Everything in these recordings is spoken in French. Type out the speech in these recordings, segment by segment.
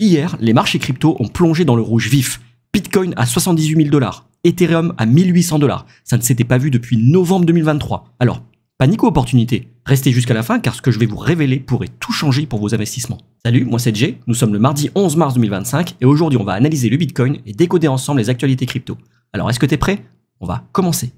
Hier, les marchés crypto ont plongé dans le rouge vif. Bitcoin à 78 000 $, Ethereum à 1800 $. Ça ne s'était pas vu depuis novembre 2023. Alors, panique ou opportunité? Restez jusqu'à la fin car ce que je vais vous révéler pourrait tout changer pour vos investissements. Salut, moi c'est Jay, nous sommes le mardi 11 mars 2025 et aujourd'hui on va analyser le Bitcoin et décoder ensemble les actualités crypto. Alors est-ce que t'es prêt? On va commencer.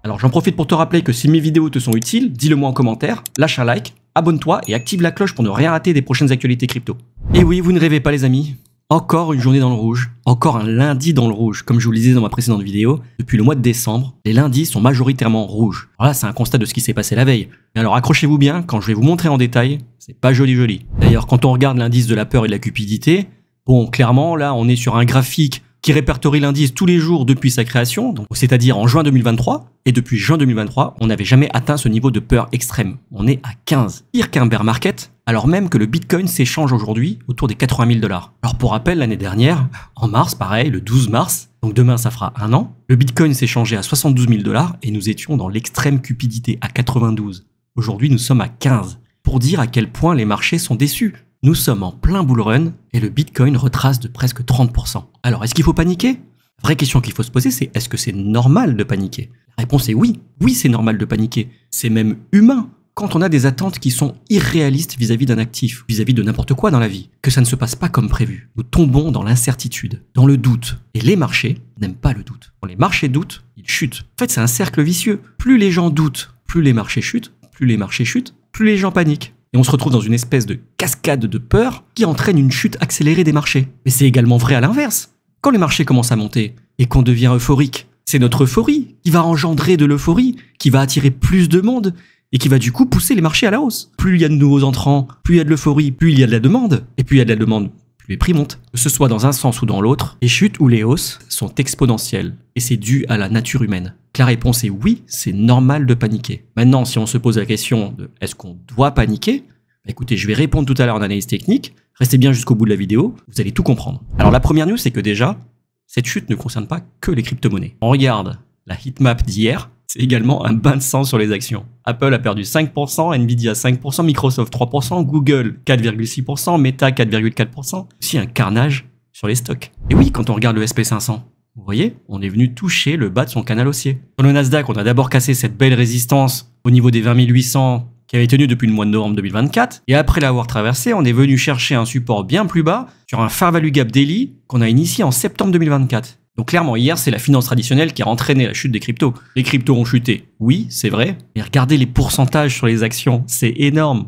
Alors j'en profite pour te rappeler que si mes vidéos te sont utiles, dis-le moi en commentaire, lâche un like, abonne-toi et active la cloche pour ne rien rater des prochaines actualités crypto. Et oui, vous ne rêvez pas les amis, encore une journée dans le rouge, encore un lundi dans le rouge, comme je vous le disais dans ma précédente vidéo, depuis le mois de décembre, les lundis sont majoritairement rouges. Alors là c'est un constat de ce qui s'est passé la veille. Mais alors accrochez-vous bien, quand je vais vous montrer en détail, c'est pas joli. D'ailleurs quand on regarde l'indice de la peur et de la cupidité, bon clairement là on est sur un graphique qui répertorie l'indice tous les jours depuis sa création, c'est-à-dire en juin 2023, et depuis juin 2023, on n'avait jamais atteint ce niveau de peur extrême. On est à 15. Pire qu'un bear market, alors même que le Bitcoin s'échange aujourd'hui autour des 80 000 $. Alors pour rappel, l'année dernière, en mars, pareil, le 12 mars, donc demain ça fera un an, le Bitcoin s'échangeait à 72 000 $ et nous étions dans l'extrême cupidité à 92. Aujourd'hui, nous sommes à 15. Pour dire à quel point les marchés sont déçus. Nous sommes en plein bull run et le Bitcoin retrace de presque 30%. Alors, est-ce qu'il faut paniquer? La vraie question qu'il faut se poser, c'est est-ce que c'est normal de paniquer? La réponse est oui. Oui, c'est normal de paniquer. C'est même humain quand on a des attentes qui sont irréalistes vis-à-vis d'un actif, vis-à-vis de n'importe quoi dans la vie, que ça ne se passe pas comme prévu. Nous tombons dans l'incertitude, dans le doute. Et les marchés n'aiment pas le doute. Quand les marchés doutent, ils chutent. En fait, c'est un cercle vicieux. Plus les gens doutent, plus les marchés chutent. Plus les marchés chutent, plus les gens paniquent. Et on se retrouve dans une espèce de cascade de peur qui entraîne une chute accélérée des marchés. Mais c'est également vrai à l'inverse. Quand les marchés commencent à monter et qu'on devient euphorique, c'est notre euphorie qui va engendrer de l'euphorie, qui va attirer plus de monde et qui va du coup pousser les marchés à la hausse. Plus il y a de nouveaux entrants, plus il y a de l'euphorie, plus il y a de la demande. Et plus il y a de la demande, plus les prix montent. Que ce soit dans un sens ou dans l'autre, les chutes ou les hausses sont exponentielles. Et c'est dû à la nature humaine. La réponse est oui, c'est normal de paniquer. Maintenant, si on se pose la question de est-ce qu'on doit paniquer? Écoutez, je vais répondre tout à l'heure en analyse technique. Restez bien jusqu'au bout de la vidéo, vous allez tout comprendre. Alors la première news, c'est que déjà, cette chute ne concerne pas que les crypto-monnaies. On regarde la heatmap d'hier, c'est également un bain de sang sur les actions. Apple a perdu 5%, Nvidia 5%, Microsoft 3%, Google 4,6%, Meta 4,4%. Aussi un carnage sur les stocks. Et oui, quand on regarde le SP500, vous voyez, on est venu toucher le bas de son canal haussier. Sur le Nasdaq, on a d'abord cassé cette belle résistance au niveau des 20 800 qui avait tenu depuis le mois de novembre 2024. Et après l'avoir traversé, on est venu chercher un support bien plus bas sur un Fair Value Gap Daily qu'on a initié en septembre 2024. Donc clairement, hier, c'est la finance traditionnelle qui a entraîné la chute des cryptos. Les cryptos ont chuté, oui, c'est vrai. Mais regardez les pourcentages sur les actions, c'est énorme.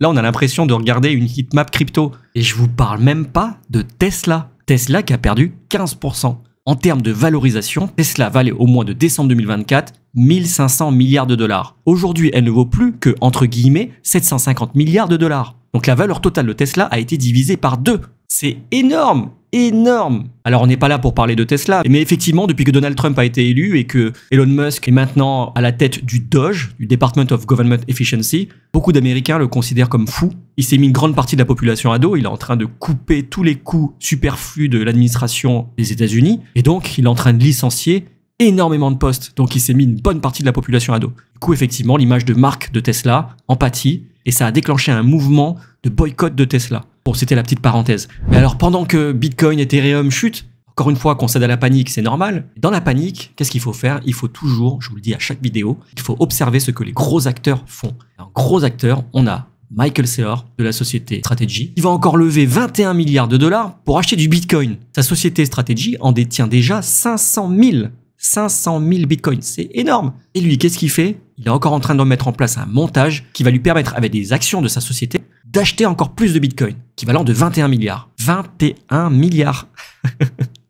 Là, on a l'impression de regarder une heatmap crypto. Et je vous parle même pas de Tesla. Tesla qui a perdu 15%. En termes de valorisation, Tesla valait au mois de décembre 2024 1500 milliards de dollars. Aujourd'hui, elle ne vaut plus que, entre guillemets, 750 milliards de dollars. Donc la valeur totale de Tesla a été divisée par 2. C'est énorme, énorme. Alors on n'est pas là pour parler de Tesla, mais effectivement, depuis que Donald Trump a été élu et que Elon Musk est maintenant à la tête du DOGE, du Department of Government Efficiency, beaucoup d'Américains le considèrent comme fou. Il s'est mis une grande partie de la population à dos, il est en train de couper tous les coûts superflus de l'administration des États-Unis, et donc il est en train de licencier énormément de postes, donc il s'est mis une bonne partie de la population à dos. Du coup, effectivement, l'image de marque de Tesla en pâtit, et ça a déclenché un mouvement de boycott de Tesla. Bon, c'était la petite parenthèse. Mais alors, pendant que Bitcoin et Ethereum chutent, encore une fois, qu'on cède à la panique, c'est normal. Dans la panique, qu'est-ce qu'il faut faire? Il faut toujours, je vous le dis à chaque vidéo, il faut observer ce que les gros acteurs font. Un gros acteur, on a Michael Saylor de la société Strategy. Il va encore lever 21 milliards de dollars pour acheter du Bitcoin. Sa société Strategy en détient déjà 500 000 bitcoins, c'est énorme. Et lui, qu'est-ce qu'il fait? Il est encore en train de mettre en place un montage qui va lui permettre, avec des actions de sa société, d'acheter encore plus de bitcoin, équivalent de 21 milliards. 21 milliards.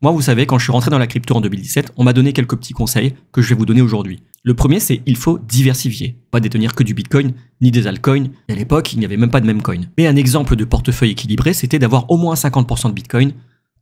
Moi, vous savez, quand je suis rentré dans la crypto en 2017, on m'a donné quelques petits conseils que je vais vous donner aujourd'hui. Le premier, c'est il faut diversifier. Pas détenir que du bitcoin, ni des altcoins. Et à l'époque, il n'y avait même pas de meme coin. Mais un exemple de portefeuille équilibré, c'était d'avoir au moins 50% de bitcoin,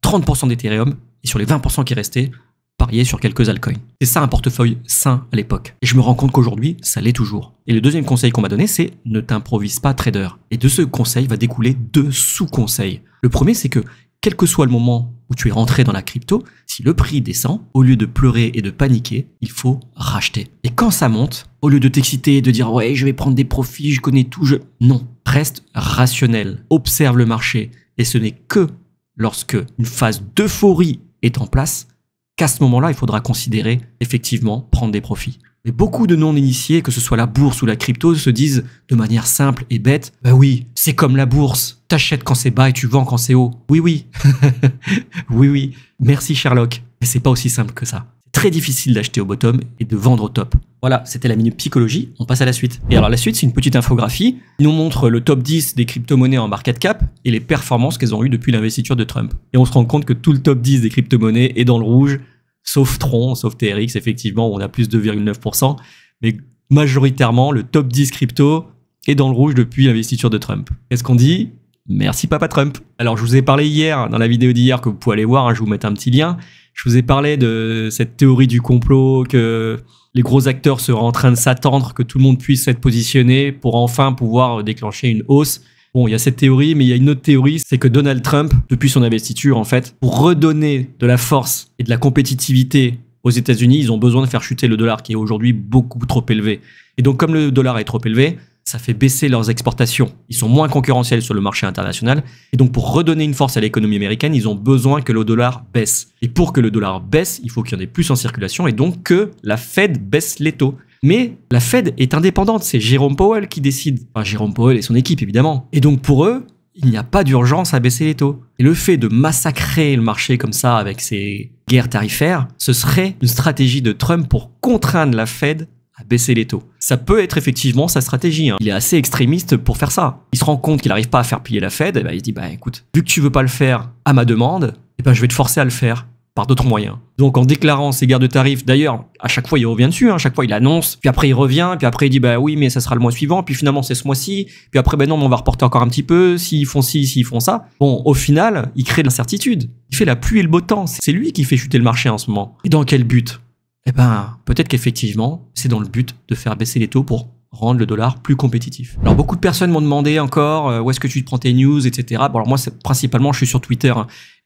30% d'Ethereum, et sur les 20% qui restaient, parier sur quelques altcoins. C'est ça un portefeuille sain à l'époque. Et je me rends compte qu'aujourd'hui, ça l'est toujours. Et le deuxième conseil qu'on m'a donné, c'est ne t'improvise pas trader. Et de ce conseil va découler 2 sous-conseils. Le premier, c'est que quel que soit le moment où tu es rentré dans la crypto, si le prix descend, au lieu de pleurer et de paniquer, il faut racheter. Et quand ça monte, au lieu de t'exciter et de dire « ouais, je vais prendre des profits, je connais tout, Non, reste rationnel, observe le marché. Et ce n'est que lorsque une phase d'euphorie est en place qu'à ce moment-là, il faudra considérer effectivement prendre des profits. Mais beaucoup de non-initiés, que ce soit la bourse ou la crypto, se disent de manière simple et bête, « bah oui, c'est comme la bourse, t'achètes quand c'est bas et tu vends quand c'est haut. » Oui, oui. Oui, oui. Merci Sherlock. Mais c'est pas aussi simple que ça. C'est très difficile d'acheter au bottom et de vendre au top. Voilà, c'était la minute psychologie, on passe à la suite. Et alors la suite, c'est une petite infographie qui nous montre le top 10 des crypto-monnaies en market cap et les performances qu'elles ont eues depuis l'investiture de Trump. Et on se rend compte que tout le top 10 des crypto-monnaies est dans le rouge, sauf Tron, sauf TRX, effectivement, où on a plus de 2,9%. Mais majoritairement, le top 10 crypto est dans le rouge depuis l'investiture de Trump. Qu'est-ce qu'on dit? Merci Papa Trump. Alors je vous ai parlé hier, dans la vidéo d'hier que vous pouvez aller voir, je vais vous mettre un petit lien. Je vous ai parlé de cette théorie du complot, que les gros acteurs seraient en train de s'attendre que tout le monde puisse être positionné pour enfin pouvoir déclencher une hausse. Bon, il y a cette théorie, mais il y a une autre théorie, c'est que Donald Trump, depuis son investiture, en fait, pour redonner de la force et de la compétitivité aux États-Unis, ils ont besoin de faire chuter le dollar qui est aujourd'hui beaucoup trop élevé. Et donc, comme le dollar est trop élevé, ça fait baisser leurs exportations. Ils sont moins concurrentiels sur le marché international. Et donc, pour redonner une force à l'économie américaine, ils ont besoin que le dollar baisse. Et pour que le dollar baisse, il faut qu'il y en ait plus en circulation et donc que la Fed baisse les taux. Mais la Fed est indépendante, c'est Jérôme Powell qui décide. Enfin, Jérôme Powell et son équipe, évidemment. Et donc, pour eux, il n'y a pas d'urgence à baisser les taux. Et le fait de massacrer le marché comme ça avec ces guerres tarifaires, ce serait une stratégie de Trump pour contraindre la Fed à baisser les taux. Ça peut être effectivement sa stratégie. Il est assez extrémiste pour faire ça. Il se rend compte qu'il n'arrive pas à faire plier la Fed, et ben il se dit, bah écoute, vu que tu veux pas le faire à ma demande, et ben je vais te forcer à le faire par d'autres moyens. Donc en déclarant ces guerres de tarifs, d'ailleurs, à chaque fois il revient dessus, à chaque fois il annonce, puis après il revient, puis après il dit bah oui mais ça sera le mois suivant, puis finalement c'est ce mois-ci, puis après ben non mais on va reporter encore un petit peu, s'ils font ci, s'ils font ça. Bon, au final, il crée de l'incertitude. Il fait la pluie et le beau temps, c'est lui qui fait chuter le marché en ce moment. Et dans quel but? Eh ben, peut-être qu'effectivement, c'est dans le but de faire baisser les taux pour rendre le dollar plus compétitif. Alors beaucoup de personnes m'ont demandé encore où est-ce que tu te prends tes news, etc. Bon alors moi principalement je suis sur Twitter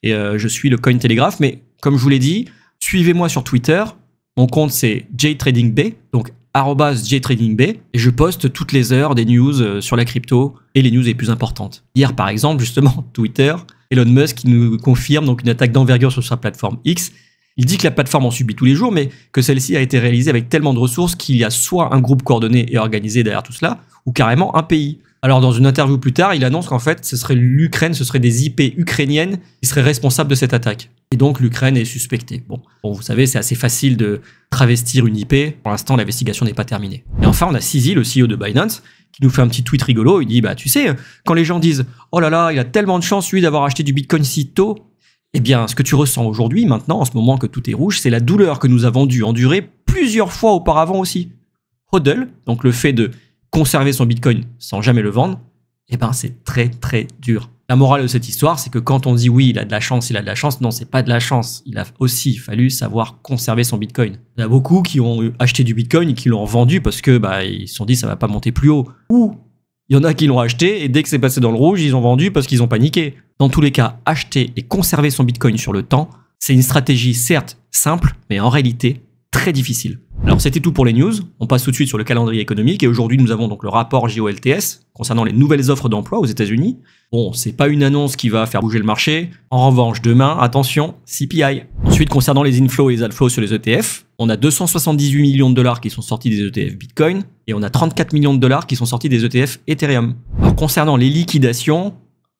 et je suis le Cointelegraph, mais comme je vous l'ai dit, suivez-moi sur Twitter. Mon compte c'est JTradingB, donc @JTradingB, et je poste toutes les heures des news sur la crypto et les news les plus importantes. Hier par exemple, justement, Twitter, Elon Musk qui nous confirme donc une attaque d'envergure sur sa plateforme X. Il dit que la plateforme en subit tous les jours, mais que celle-ci a été réalisée avec tellement de ressources qu'il y a soit un groupe coordonné et organisé derrière tout cela, ou carrément un pays. Alors dans une interview plus tard, il annonce qu'en fait, ce serait l'Ukraine, ce serait des IP ukrainiennes qui seraient responsables de cette attaque. Et donc l'Ukraine est suspectée. Bon, vous savez, c'est assez facile de travestir une IP. Pour l'instant, l'investigation n'est pas terminée. Et enfin, on a CZ, le CEO de Binance, qui nous fait un petit tweet rigolo. Il dit, bah tu sais, quand les gens disent « Oh là là, il a tellement de chance, lui, d'avoir acheté du Bitcoin si tôt », eh bien, ce que tu ressens aujourd'hui, maintenant, en ce moment que tout est rouge, c'est la douleur que nous avons dû endurer plusieurs fois auparavant aussi. Hodl, donc le fait de conserver son Bitcoin sans jamais le vendre, eh ben, c'est très très dur. La morale de cette histoire, c'est que quand on dit oui, il a de la chance, non, c'est pas de la chance. Il a aussi fallu savoir conserver son Bitcoin. Il y en a beaucoup qui ont acheté du Bitcoin et qui l'ont vendu parce que bah, ils se sont dit ça va pas monter plus haut. Ou il y en a qui l'ont acheté et dès que c'est passé dans le rouge, ils ont vendu parce qu'ils ont paniqué. Dans tous les cas, acheter et conserver son Bitcoin sur le temps, c'est une stratégie certes simple, mais en réalité très difficile. Alors c'était tout pour les news, on passe tout de suite sur le calendrier économique et aujourd'hui nous avons donc le rapport JOLTS concernant les nouvelles offres d'emploi aux États-Unis. Bon, c'est pas une annonce qui va faire bouger le marché. En revanche, demain, attention, CPI. Ensuite, concernant les inflows et les outflows sur les ETF, on a 278 millions de dollars qui sont sortis des ETF Bitcoin et on a 34 millions de dollars qui sont sortis des ETF Ethereum. Alors concernant les liquidations,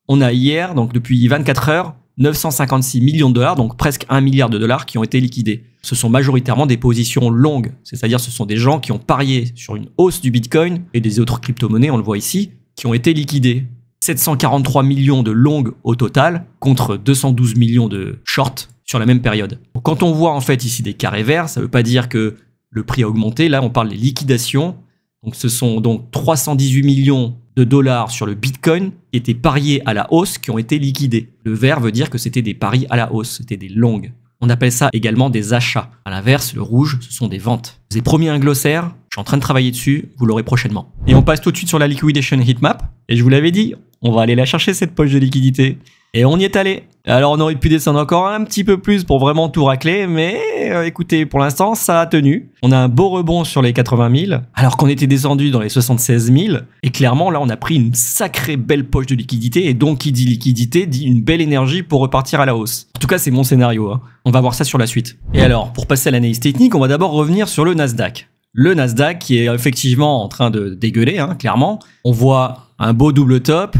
on a hier, donc depuis 24 heures, 956 millions de dollars, donc presque 1 milliard de dollars qui ont été liquidés. Ce sont majoritairement des positions longues, c'est-à-dire ce sont des gens qui ont parié sur une hausse du Bitcoin et des autres crypto-monnaies, on le voit ici, qui ont été liquidés. 743 millions de longues au total contre 212 millions de shorts sur la même période. Donc, quand on voit en fait ici des carrés verts, ça ne veut pas dire que le prix a augmenté. Là, on parle des liquidations. Donc, ce sont donc 318 millions de dollars sur le Bitcoin qui étaient pariés à la hausse qui ont été liquidés. Le vert veut dire que c'était des paris à la hausse, c'était des longues. On appelle ça également des achats. À l'inverse, le rouge, ce sont des ventes. Je vous ai promis un glossaire, je suis en train de travailler dessus, vous l'aurez prochainement. Et on passe tout de suite sur la liquidation heatmap. Et je vous l'avais dit, on va aller la chercher cette poche de liquidité. Et on y est allé. Alors on aurait pu descendre encore un petit peu plus pour vraiment tout racler, mais écoutez, pour l'instant ça a tenu. On a un beau rebond sur les 80 000, alors qu'on était descendu dans les 76 000. Et clairement là on a pris une sacrée belle poche de liquidité, et donc qui dit liquidité dit une belle énergie pour repartir à la hausse. En tout cas c'est mon scénario, hein. On va voir ça sur la suite. Et alors pour passer à l'analyse technique, on va d'abord revenir sur le Nasdaq. Le Nasdaq qui est effectivement en train de dégueuler, hein, clairement. On voit un beau double top,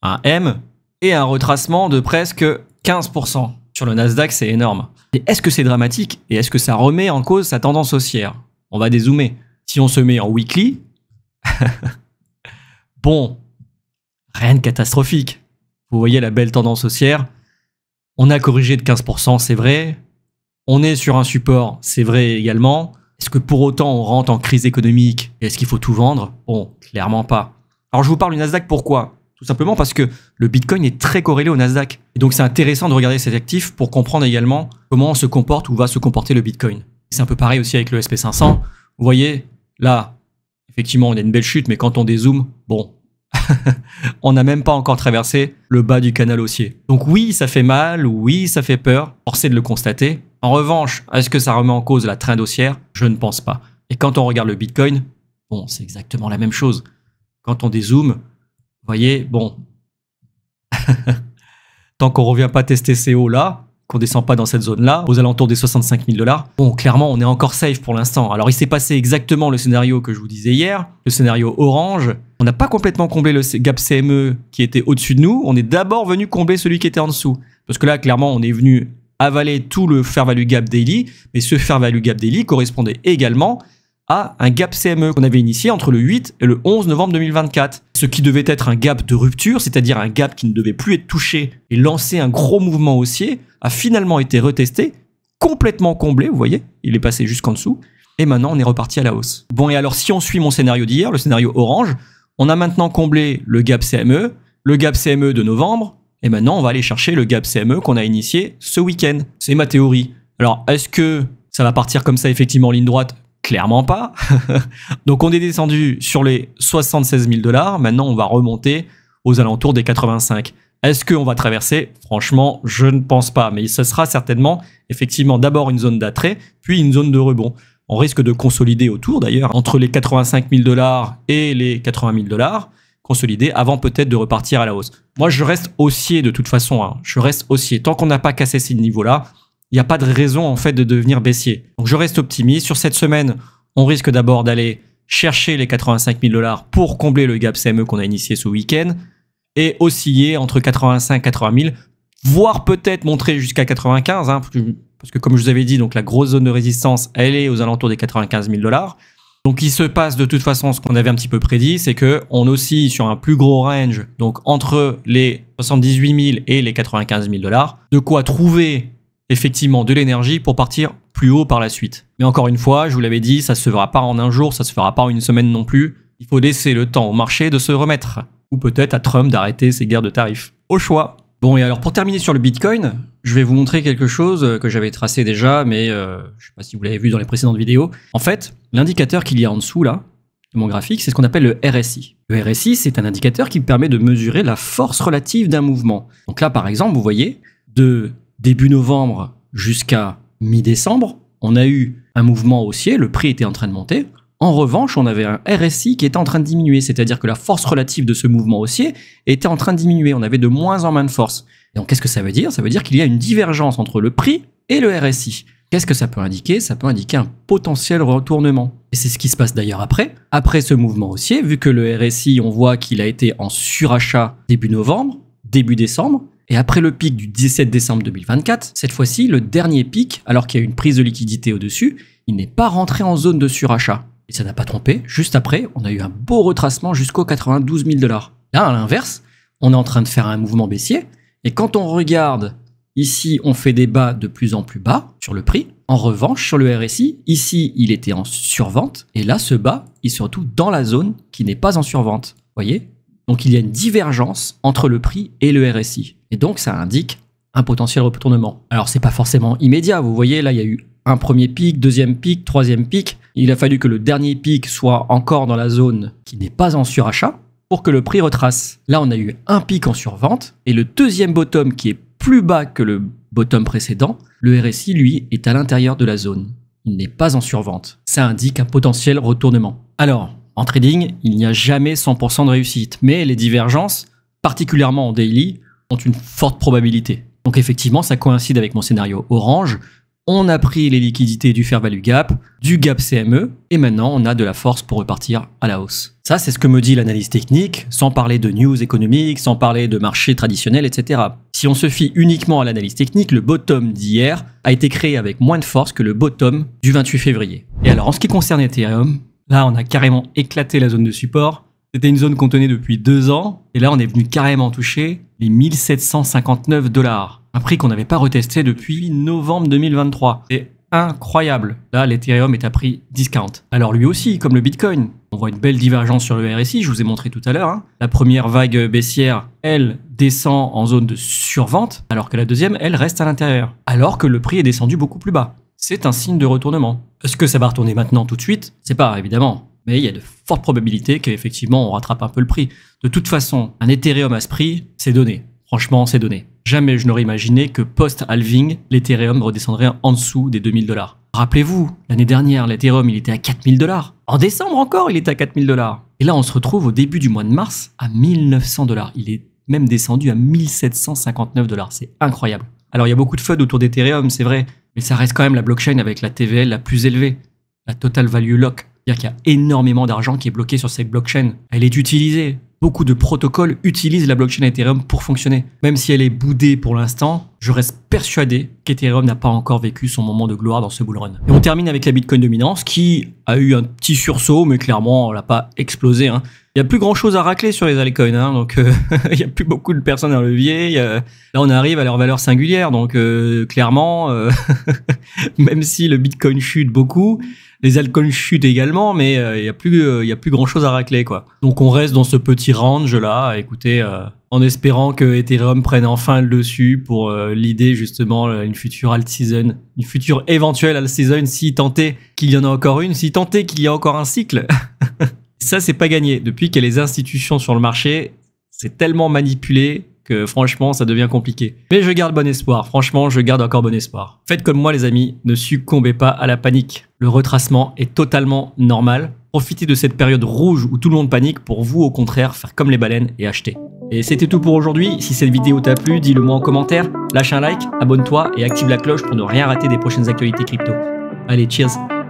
un M, et un retracement de presque 15%. Sur le Nasdaq, c'est énorme. Et est-ce que c'est dramatique? Et est-ce que ça remet en cause sa tendance haussière? On va dézoomer. Si on se met en weekly, bon, rien de catastrophique. Vous voyez la belle tendance haussière. On a corrigé de 15%, c'est vrai. On est sur un support, c'est vrai également. Est-ce que pour autant on rentre en crise économique? Est-ce qu'il faut tout vendre? Bon, clairement pas. Alors je vous parle du Nasdaq, pourquoi? Tout simplement parce que le Bitcoin est très corrélé au Nasdaq. Et donc c'est intéressant de regarder cet actif pour comprendre également comment se comporte ou va se comporter le Bitcoin. C'est un peu pareil aussi avec le SP500. Vous voyez, là, effectivement, on a une belle chute, mais quand on dézoome, bon, on n'a même pas encore traversé le bas du canal haussier. Donc oui, ça fait mal, oui, ça fait peur, forcé de le constater. En revanche, est-ce que ça remet en cause la trend haussière? Je ne pense pas. Et quand on regarde le Bitcoin, bon, c'est exactement la même chose. Quand on dézoome, vous voyez, bon, tant qu'on ne revient pas tester ces hauts-là, qu'on ne descend pas dans cette zone-là, aux alentours des 65 000 $, bon, clairement, on est encore safe pour l'instant. Alors, il s'est passé exactement le scénario que je vous disais hier, le scénario orange. On n'a pas complètement comblé le gap CME qui était au-dessus de nous. On est d'abord venu combler celui qui était en dessous. Parce que là, clairement, on est venu avaler tout le fair value gap daily, mais ce fair value gap daily correspondait également à un gap CME qu'on avait initié entre le 8 et le 11 novembre 2024. Ce qui devait être un gap de rupture, c'est-à-dire un gap qui ne devait plus être touché et lancer un gros mouvement haussier, a finalement été retesté, complètement comblé, vous voyez, il est passé jusqu'en dessous, et maintenant on est reparti à la hausse. Bon, et alors si on suit mon scénario d'hier, le scénario orange, on a maintenant comblé le gap CME de novembre, et maintenant on va aller chercher le gap CME qu'on a initié ce week-end. C'est ma théorie. Alors, est-ce que ça va partir comme ça effectivement en ligne droite? Clairement pas. Donc on est descendu sur les 76 000 $. Maintenant, on va remonter aux alentours des 85. Est-ce qu'on va traverser? Franchement, je ne pense pas. Mais ce sera certainement, effectivement, d'abord une zone d'attrait, puis une zone de rebond. On risque de consolider autour, d'ailleurs, entre les 85 000 $ et les 80 000 $, consolider avant peut-être de repartir à la hausse. Moi, je reste haussier de toute façon. Hein. Je reste haussier. Tant qu'on n'a pas cassé ces niveaux-là, il n'y a pas de raison en fait de devenir baissier. Donc je reste optimiste. Sur cette semaine, on risque d'abord d'aller chercher les 85 000 $ pour combler le gap CME qu'on a initié ce week-end et osciller entre 85 et 80 000, voire peut-être montrer jusqu'à 95, hein, parce que comme je vous avais dit, donc la grosse zone de résistance, elle est aux alentours des 95 000 $. Donc il se passe de toute façon ce qu'on avait un petit peu prédit, c'est qu'on oscille sur un plus gros range, donc entre les 78 000 et les 95 000 $, de quoi trouver effectivement de l'énergie pour partir plus haut par la suite. Mais encore une fois, je vous l'avais dit, ça se fera pas en un jour, ça se fera pas en une semaine non plus. Il faut laisser le temps au marché de se remettre. Ou peut-être à Trump d'arrêter ses guerres de tarifs. Au choix. Bon, et alors pour terminer sur le Bitcoin, je vais vous montrer quelque chose que j'avais tracé déjà, mais je sais pas si vous l'avez vu dans les précédentes vidéos. En fait, l'indicateur qu'il y a en dessous là, de mon graphique, c'est ce qu'on appelle le RSI. Le RSI, c'est un indicateur qui permet de mesurer la force relative d'un mouvement. Donc là, par exemple, vous voyez, de début novembre jusqu'à mi-décembre, on a eu un mouvement haussier, le prix était en train de monter. En revanche, on avait un RSI qui était en train de diminuer, c'est-à-dire que la force relative de ce mouvement haussier était en train de diminuer. On avait de moins en moins de force. Et donc, qu'est-ce que ça veut dire? Ça veut dire qu'il y a une divergence entre le prix et le RSI. Qu'est-ce que ça peut indiquer? Ça peut indiquer un potentiel retournement. Et c'est ce qui se passe d'ailleurs après. Après ce mouvement haussier, vu que le RSI, on voit qu'il a été en surachat début novembre, début décembre, et après le pic du 17 décembre 2024, cette fois-ci, le dernier pic, alors qu'il y a une prise de liquidité au-dessus, il n'est pas rentré en zone de surachat. Et ça n'a pas trompé. Juste après, on a eu un beau retracement jusqu'aux 92 000 $. Là, à l'inverse, on est en train de faire un mouvement baissier. Et quand on regarde, ici, on fait des bas de plus en plus bas sur le prix. En revanche, sur le RSI, ici, il était en survente. Et là, ce bas, il se retrouve dans la zone qui n'est pas en survente. Vous voyez? Donc, il y a une divergence entre le prix et le RSI. Et donc, ça indique un potentiel retournement. Alors, c'est pas forcément immédiat. Vous voyez, là, il y a eu un premier pic, deuxième pic, troisième pic. Il a fallu que le dernier pic soit encore dans la zone qui n'est pas en surachat. pour que le prix retrace. Là, on a eu un pic en survente et le deuxième bottom qui est plus bas que le bottom précédent, le RSI, lui, est à l'intérieur de la zone. Il n'est pas en survente. Ça indique un potentiel retournement. Alors, en trading, il n'y a jamais 100% de réussite, mais les divergences, particulièrement en daily, ont une forte probabilité. Donc effectivement, ça coïncide avec mon scénario orange. On a pris les liquidités du fair value gap, du gap CME, et maintenant on a de la force pour repartir à la hausse. Ça, c'est ce que me dit l'analyse technique, sans parler de news économiques, sans parler de marché traditionnel, etc. Si on se fie uniquement à l'analyse technique, le bottom d'hier a été créé avec moins de force que le bottom du 28 février. Et alors, en ce qui concerne Ethereum, là, on a carrément éclaté la zone de support. C'était une zone qu'on tenait depuis 2 ans, et là, on est venu carrément toucher les 1759 $. Un prix qu'on n'avait pas retesté depuis novembre 2023. C'est incroyable. Là, l'Ethereum est à prix discount. Alors lui aussi, comme le Bitcoin, on voit une belle divergence sur le RSI, je vous ai montré tout à l'heure. Hein. La première vague baissière, elle, descend en zone de survente, alors que la deuxième, elle, reste à l'intérieur. Alors que le prix est descendu beaucoup plus bas. C'est un signe de retournement. Est-ce que ça va retourner maintenant tout de suite? C'est pas, évidemment. Mais il y a de fortes probabilités qu'effectivement, on rattrape un peu le prix. De toute façon, un Ethereum à ce prix, c'est donné. Franchement, c'est donné. Jamais je n'aurais imaginé que post-halving, l'Ethereum redescendrait en dessous des 2000 $. Rappelez-vous, l'année dernière, l'Ethereum, il était à 4000 $. En décembre encore, il était à 4000 $. Et là, on se retrouve au début du mois de mars à 1900 $. Il est même descendu à 1759 $. C'est incroyable. Alors, il y a beaucoup de FUD autour d'Ethereum, c'est vrai, mais ça reste quand même la blockchain avec la TVL la plus élevée, la Total Value Lock. C'est-à-dire qu'il y a énormément d'argent qui est bloqué sur cette blockchain. Elle est utilisée. Beaucoup de protocoles utilisent la blockchain Ethereum pour fonctionner. Même si elle est boudée pour l'instant, je reste persuadé qu'Ethereum n'a pas encore vécu son moment de gloire dans ce bull run. Et on termine avec la Bitcoin dominance qui a eu un petit sursaut, mais clairement, elle n'a pas explosé. Hein. Il n'y a plus grand chose à racler sur les altcoins, hein, donc il n'y a plus beaucoup de personnes à levier. Là, on arrive à leur valeur singulière, donc clairement, même si le Bitcoin chute beaucoup, les altcoins chutent également, mais il y a plus grand chose à racler, quoi. Donc on reste dans ce petit range là, écoutez, en espérant que Ethereum prenne enfin le dessus pour l'idée justement une future alt season, une future éventuelle alt season, si tant est qu'il y en a encore une, si tant est qu'il y a encore un cycle. Ça, c'est pas gagné. Depuis qu'il y a les institutions sur le marché, c'est tellement manipulé que franchement, ça devient compliqué. Mais je garde bon espoir. Franchement, je garde encore bon espoir. Faites comme moi, les amis. Ne succombez pas à la panique. Le retracement est totalement normal. Profitez de cette période rouge où tout le monde panique pour vous, au contraire, faire comme les baleines et acheter. Et c'était tout pour aujourd'hui. Si cette vidéo t'a plu, dis-le moi en commentaire. Lâche un like, abonne-toi et active la cloche pour ne rien rater des prochaines actualités crypto. Allez, cheers!